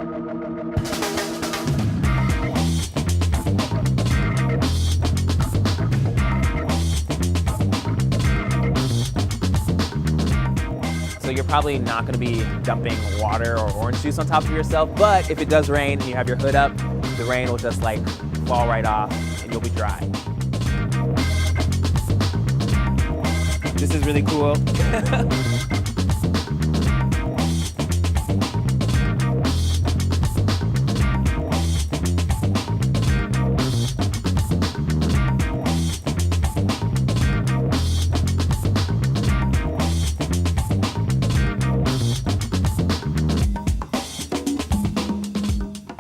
So you're probably not going to be dumping water or orange juice on top of yourself, but if it does rain and you have your hood up, the rain will just like fall right off and you'll be dry. This is really cool.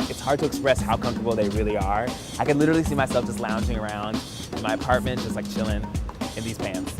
It's hard to express how comfortable they really are. I can literally see myself just lounging around in my apartment, just like chilling in these pants.